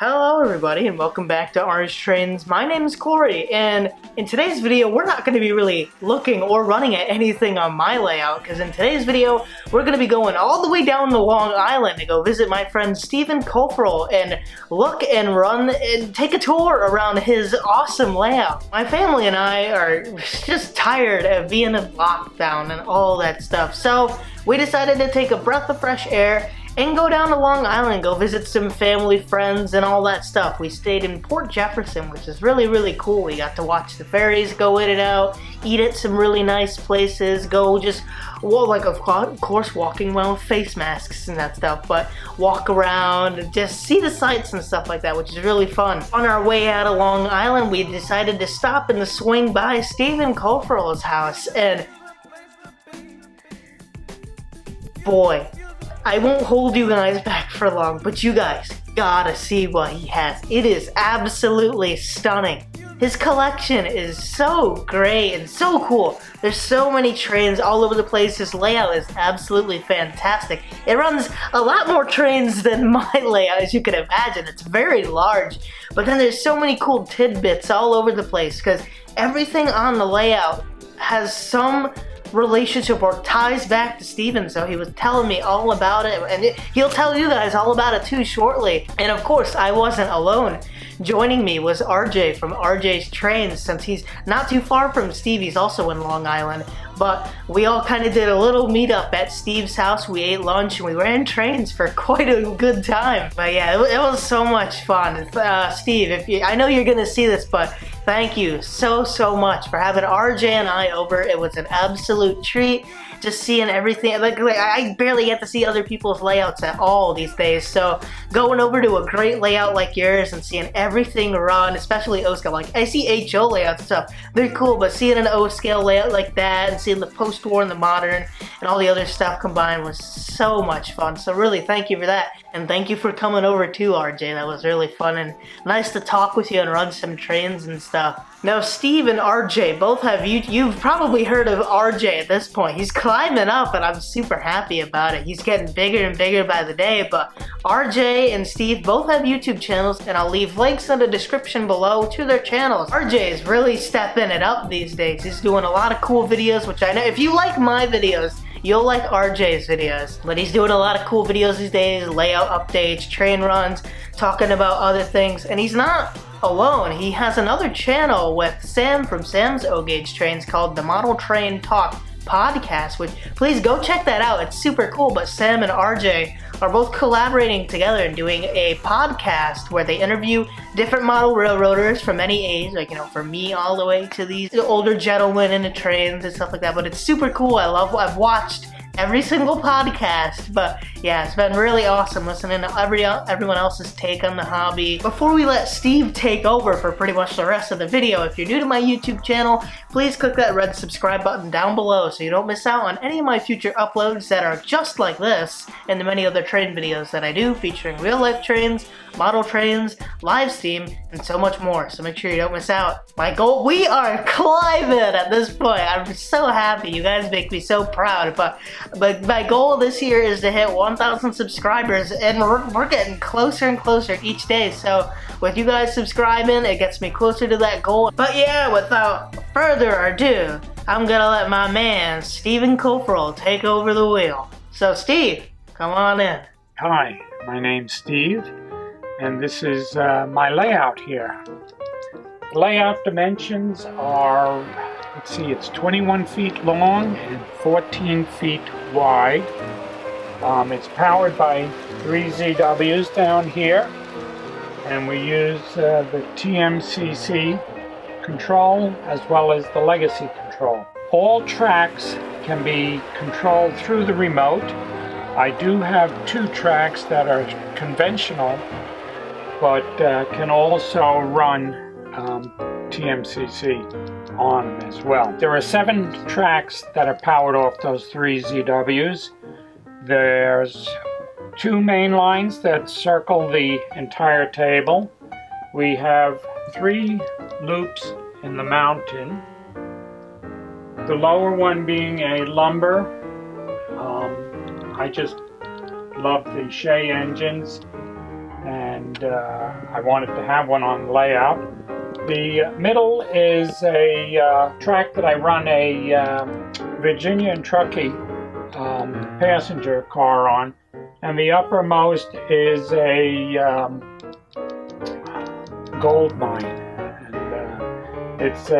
Hello everybody and welcome back to Orange Trains. My name is Corey, and in today's video we're not going to be really looking or running at anything on my layout, because in today's video we're going to be going all the way down to Long Island to go visit my friend Stephen Koferl and look and run and take a tour around his awesome layout. My family and I are just tired of being in lockdown and all that stuff, so we decided to take a breath of fresh air and go down to Long Island, go visit some family, friends, and all that stuff. We stayed in Port Jefferson, which is really cool. We got to watch the ferries go in and out, eat at some really nice places, go just, well, like of course walking around with face masks and that stuff, but walk around and just see the sights and stuff like that, which is really fun. On our way out of Long Island, we decided to stop and to swing by Stephen Koferl's house, and boy, I won't hold you guys back for long, but you guys gotta see what he has. It is absolutely stunning. His collection is so great and so cool. There's so many trains all over the place. His layout is absolutely fantastic. It runs a lot more trains than my layout, as you can imagine. It's very large, but then there's so many cool tidbits all over the place because everything on the layout has some relationship or ties back to Steven, so he was telling me all about it, and he'll tell you guys all about it too shortly. And of course, I wasn't alone. Joining me was RJ from RJ's Trains, since he's not too far from Steve. He's also in Long Island, but we all kind of did a little meetup at Steve's house. We ate lunch and we ran trains for quite a good time. But yeah, it was so much fun. Steve, I know you're gonna see this, but thank you so much for having RJ and I over. It was an absolute treat just seeing everything. Like I barely get to see other people's layouts at all these days, so going over to a great layout like yours and seeing everything run, especially O-scale. Like I see HO layout stuff, they're cool, but seeing an O-scale layout like that and seeing the post-war and the modern and all the other stuff combined was so much fun. So really thank you for that, and thank you for coming over too, RJ. That was really fun and nice to talk with you and run some trains and stuff. Now Steve and RJ both have you've probably heard of RJ at this point. He's climbing up and I'm super happy about it. He's getting bigger and bigger by the day, but RJ and Steve both have YouTube channels, and I'll leave links in the description below to their channels. RJ is really stepping it up these days. He's doing a lot of cool videos, which I know if you like my videos, you'll like RJ's videos. But he's doing a lot of cool videos these days, layout updates, train runs, talking about other things, and he's not alone. He has another channel with Sam from Sam's O-Gauge Trains called the Model Train Talk Podcast, which please go check that out. It's super cool. But Sam and RJ are both collaborating together and doing a podcast where they interview different model railroaders from any age, like, you know, from me all the way to these older gentlemen in the trains and stuff like that. But it's super cool. I've watched every single podcast, but yeah, it's been really awesome listening to everyone else's take on the hobby. Before we let Steve take over for pretty much the rest of the video, if you're new to my YouTube channel, please click that red subscribe button down below so you don't miss out on any of my future uploads that are just like this and the many other train videos that I do featuring real-life trains, model trains, live steam, and so much more. So make sure you don't miss out. My goal, we are climbing at this point. I'm so happy. You guys make me so proud. But my goal this year is to hit 1,000 subscribers, and we're getting closer and closer each day. So with you guys subscribing, it gets me closer to that goal. But yeah, without further ado, I'm gonna let my man Stephen Koferl take over the wheel. So Steve, come on in. Hi, my name's Steve, and this is my layout here. Layout dimensions are, let's see, it's 21 feet long and 14 feet wide. It's powered by 3 ZWs down here, and we use the TMCC control as well as the legacy control. All tracks can be controlled through the remote. I do have 2 tracks that are conventional, but can also run TMCC on them as well. There are 7 tracks that are powered off those 3 ZWs. There's 2 main lines that circle the entire table. We have 3 loops in the mountain. The lower one being a lumber. I just love the Shea engines, and and I wanted to have one on the layout. The middle is a track that I run a Virginia and Truckee passenger car on, and the uppermost is a gold mine, and it's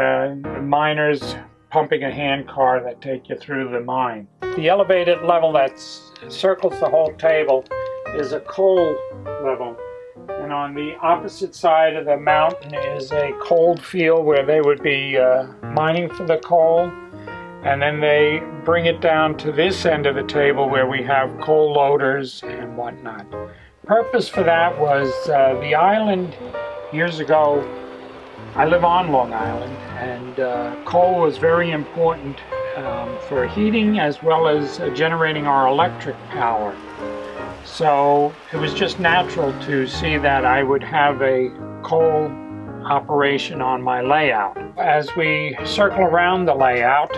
miners pumping a hand car that take you through the mine. The elevated level that circles the whole table is a coal level, and on the opposite side of the mountain is a coal field where they would be mining for the coal, and then they bring it down to this end of the table where we have coal loaders and whatnot. Purpose for that was the island years ago. I live on Long Island, and coal was very important for heating as well as generating our electric power. So it was just natural to see that I would have a coal operation on my layout. As we circle around the layout,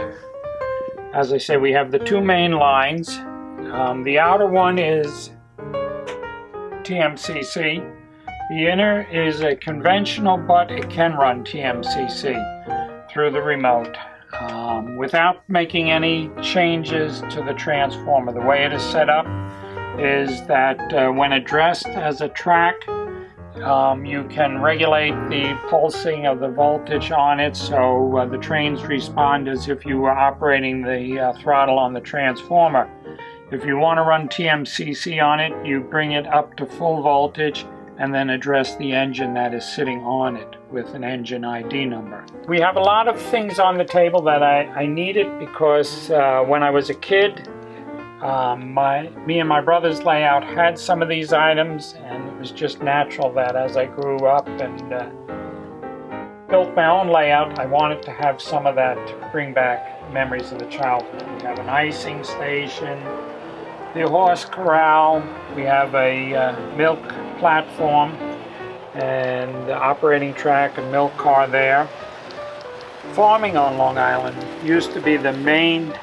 as I say, we have the two main lines. The outer one is TMCC. The inner is a conventional, but it can run TMCC through the remote without making any changes to the transformer. The way it is set up is that when addressed as a track, you can regulate the pulsing of the voltage on it, so the trains respond as if you were operating the throttle on the transformer. If you want to run TMCC on it, you bring it up to full voltage and then address the engine that is sitting on it with an engine ID number. We have a lot of things on the table that I needed because when I was a kid, me and my brother's layout had some of these items, and it was just natural that as I grew up and built my own layout, I wanted to have some of that to bring back memories of the childhood. We have an icing station, the horse corral, we have a milk platform and the operating track and milk car there. Farming on Long Island used to be the main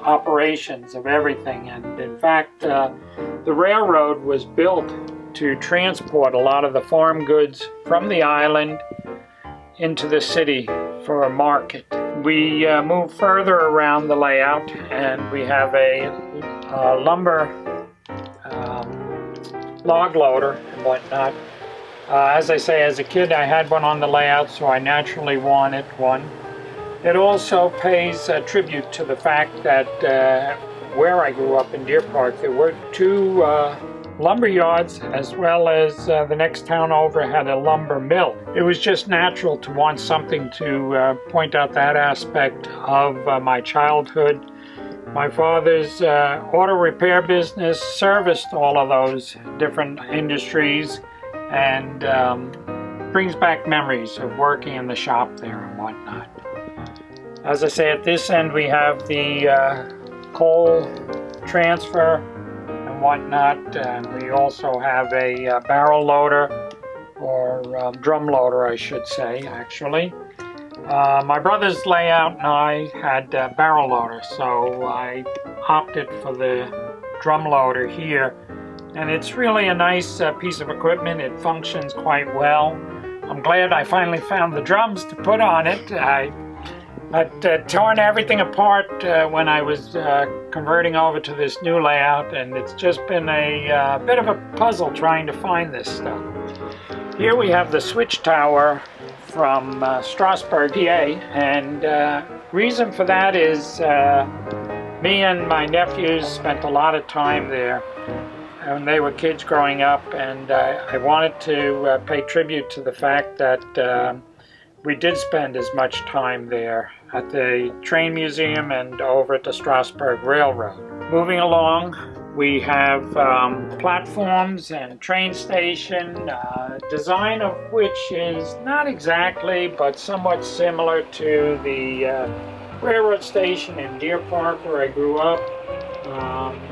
operations of everything, and in fact the railroad was built to transport a lot of the farm goods from the island into the city for a market. We move further around the layout and we have a lumber log loader and whatnot. As I say, as a kid I had one on the layout, so I naturally wanted one. It also pays tribute to the fact that where I grew up in Deer Park, there were two lumber yards, as well as the next town over had a lumber mill. It was just natural to want something to point out that aspect of my childhood. My father's auto repair business serviced all of those different industries, and brings back memories of working in the shop there and whatnot. As I say, at this end we have the coal transfer and whatnot, and we also have a barrel loader, or drum loader I should say actually. My brother's layout and I had barrel loader, so I opted for the drum loader here, and it's really a nice piece of equipment. It functions quite well. I'm glad I finally found the drums to put on it. I'd torn everything apart when I was converting over to this new layout, and it's just been a bit of a puzzle trying to find this stuff. Here we have the switch tower from Strasburg, PA, and reason for that is me and my nephews spent a lot of time there when they were kids growing up, and I wanted to pay tribute to the fact that we did spend as much time there at the train museum and over at the Strasburg Railroad. Moving along, we have platforms and train station, design of which is not exactly but somewhat similar to the railroad station in Deer Park where I grew up.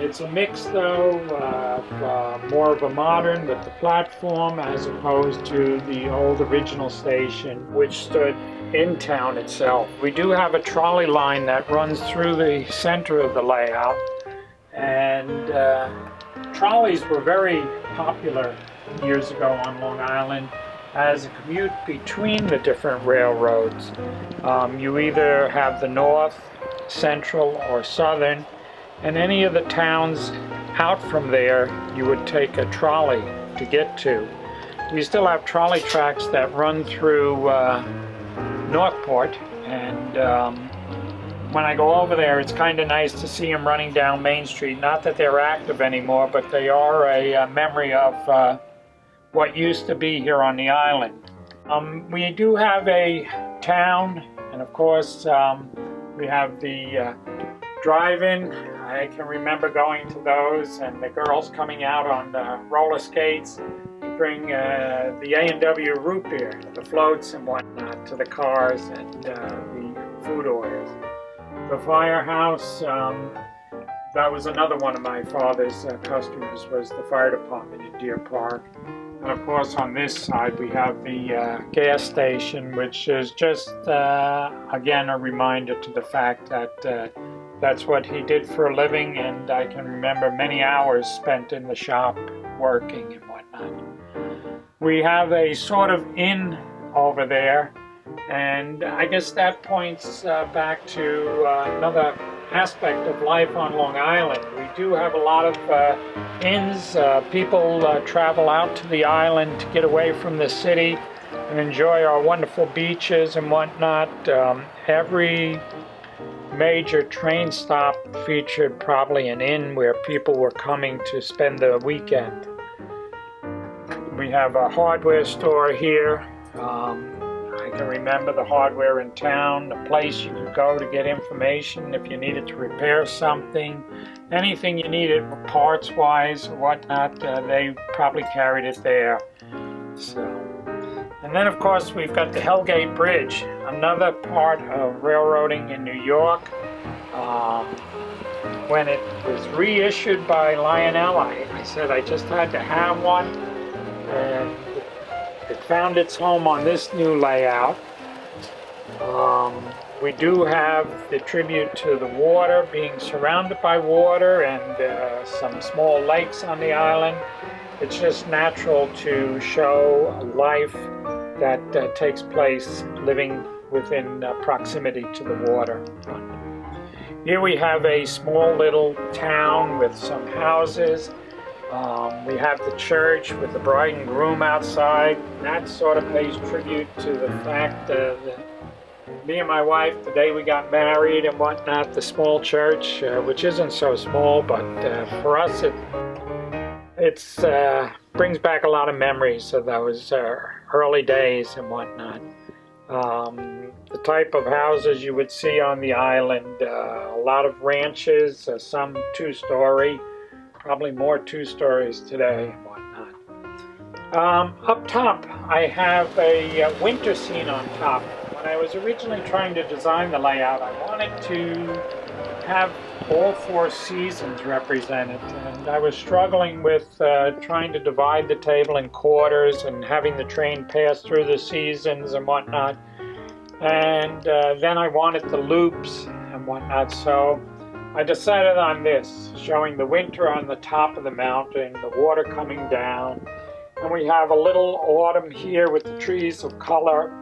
It's a mix though, more of a modern with the platform as opposed to the old original station which stood in town itself. We do have a trolley line that runs through the center of the layout, and trolleys were very popular years ago on Long Island as a commute between the different railroads. You either have the North, Central, or Southern, and any of the towns out from there you would take a trolley to get to. We still have trolley tracks that run through Northport, and when I go over there, it's kind of nice to see them running down Main Street. Not that they're active anymore, but they are a memory of what used to be here on the island. We do have a town, and of course we have the drive-in. I can remember going to those and the girls coming out on roller skates to bring the A&W root beer, the floats and whatnot, to the cars and the food orders. The firehouse, that was another one of my father's customers, was the fire department in Deer Park. And of course on this side we have the gas station, which is just again a reminder to the fact that that's what he did for a living, and I can remember many hours spent in the shop working and whatnot. We have a sort of inn over there, and I guess that points back to another aspect of life on Long Island. We do have a lot of inns. People travel out to the island to get away from the city and enjoy our wonderful beaches and whatnot. Every major train stop featured probably an inn where people were coming to spend the weekend. We have a hardware store here. I can remember the hardware in town, the place you could go to get information if you needed to repair something, anything you needed parts-wise or whatnot, they probably carried it there. So, and then of course we've got the Hellgate Bridge, another part of railroading in New York. When it was reissued by Lionel, I said I just had to have one, and it found its home on this new layout. We do have the tribute to the water, being surrounded by water, and some small lakes on the island. It's just natural to show a life that takes place living within proximity to the water. Here we have a small little town with some houses. We have the church with the bride and groom outside. That sort of pays tribute to the fact that me and my wife, the day we got married and whatnot, the small church, which isn't so small, but for us it brings back a lot of memories of those early days and whatnot. The type of houses you would see on the island, a lot of ranches, some two-story, probably more two-stories today and whatnot. Up top, I have a winter scene on top. When I was originally trying to design the layout, I wanted to have all four seasons represented, and I was struggling with trying to divide the table in quarters and having the train pass through the seasons and whatnot. And then I wanted the loops and whatnot, so I decided on this, showing the winter on the top of the mountain, the water coming down, and we have a little autumn here with the trees of color.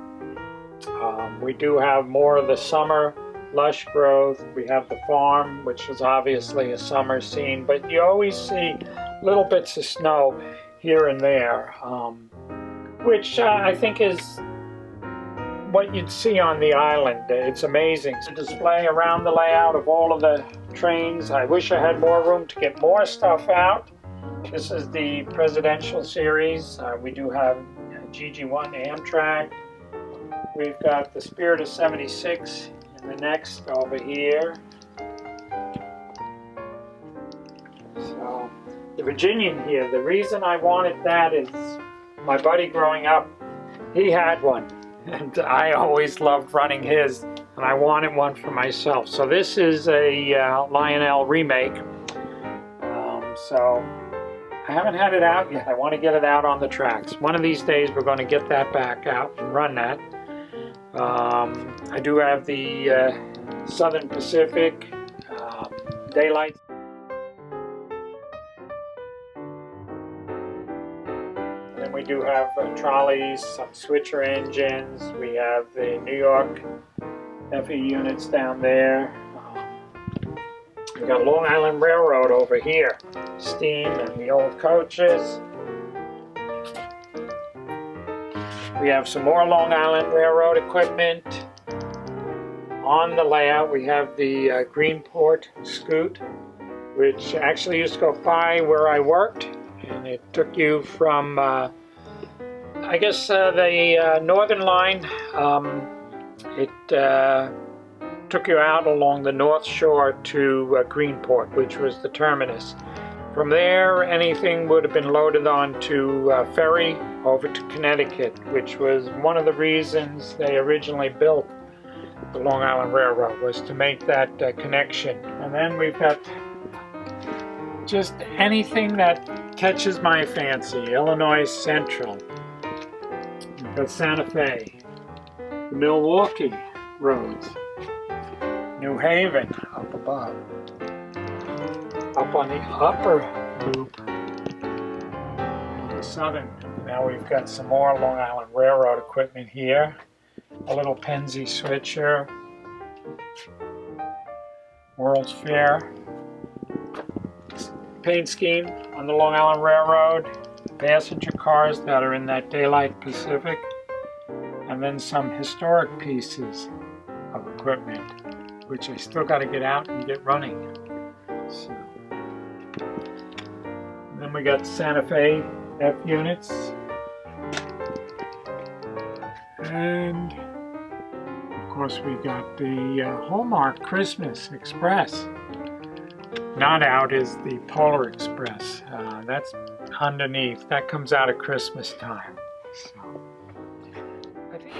We do have more of the summer lush growth. We have the farm, which is obviously a summer scene, but you always see little bits of snow here and there, which I think is what you'd see on the island. It's amazing. It's a display around the layout of all of the trains. I wish I had more room to get more stuff out. This is the presidential series. We do have GG1 Amtrak. We've got the Spirit of 76 in the next over here. So the Virginian here, the reason I wanted that is my buddy growing up, he had one. And I always loved running his, and I wanted one for myself. So this is a Lionel remake. So I haven't had it out yet. I want to get it out on the tracks. One of these days we're going to get that back out and run that. I do have the Southern Pacific Daylight. do have trolleys, some switcher engines. We have the New York FE units down there. We got Long Island Railroad over here, steam and the old coaches. We have some more Long Island Railroad equipment. On the layout we have the Greenport Scoot, which actually used to go by where I worked, and it took you from I guess the Northern Line. It took you out along the North Shore to Greenport, which was the terminus. From there, anything would have been loaded onto a ferry over to Connecticut, which was one of the reasons they originally built the Long Island Railroad, was to make that connection. And then we've got just anything that catches my fancy. Illinois Central. We've got Santa Fe, the Milwaukee roads, New Haven up above, up on the upper loop, the southern. Now we've got some more Long Island Railroad equipment here, a little Penzi switcher, World's Fair, paint scheme on the Long Island Railroad, passenger cars that are in that Daylight Pacific, and then some historic pieces of equipment, which I still got to get out and get running. So, then we got Santa Fe F units, and of course we got the Hallmark Christmas Express. Not out is the Polar Express. That's underneath. That comes out at Christmas time. So, I think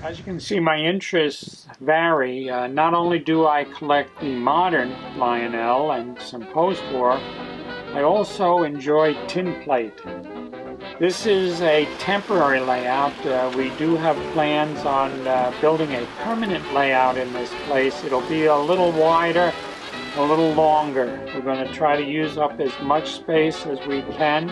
As you can see, my interests vary. Not only do I collect the modern Lionel and some post-war, I also enjoy tin plate. This is a temporary layout. We do have plans on building a permanent layout in this place. It'll be a little wider, a little longer. We're going to try to use up as much space as we can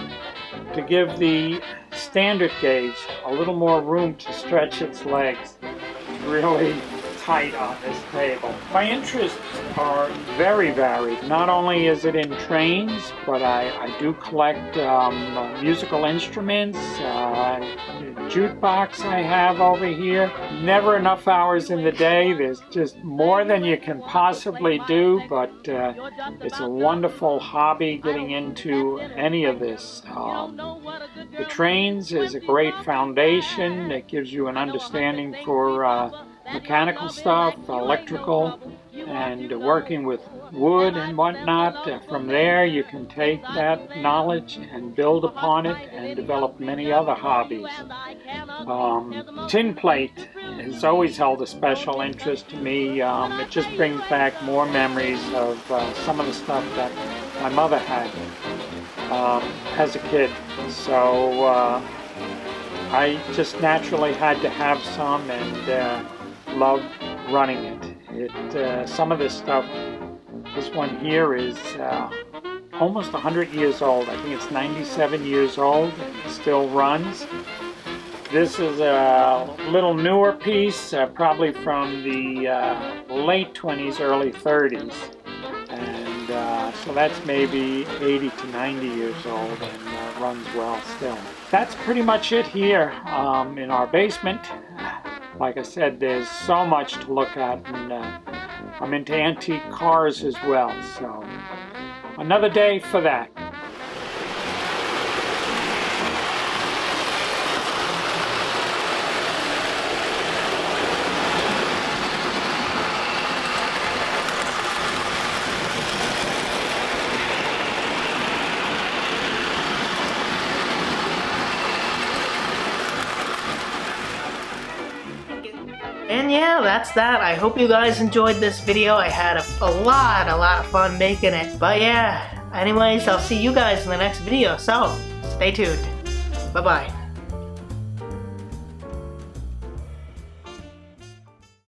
to give the standard gauge a little more room to stretch its legs. It's really tight on this table. My interests are very varied. Not only is it in trains, but I do collect musical instruments, jukebox I have over here. Never enough hours in the day. There's just more than you can possibly do, but it's a wonderful hobby getting into any of this. The trains is a great foundation. It gives you an understanding for mechanical stuff, electrical, and working with wood and whatnot. From there you can take that knowledge and build upon it and develop many other hobbies. Tin plate has always held a special interest to me. It just brings back more memories of some of the stuff that my mother had as a kid. So I just naturally had to have some and loved running it. Some of this stuff, this one here is almost 100 years old. I think it's 97 years old and it still runs. This is a little newer piece, probably from the late 20s, early 30s. And so that's maybe 80 to 90 years old and runs well still. That's pretty much it here in our basement. Like I said, there's so much to look at, and I'm into antique cars as well, so another day for that. And yeah, that's that. I hope you guys enjoyed this video. I had a lot of fun making it. But yeah, anyways, I'll see you guys in the next video. So, stay tuned. Bye-bye.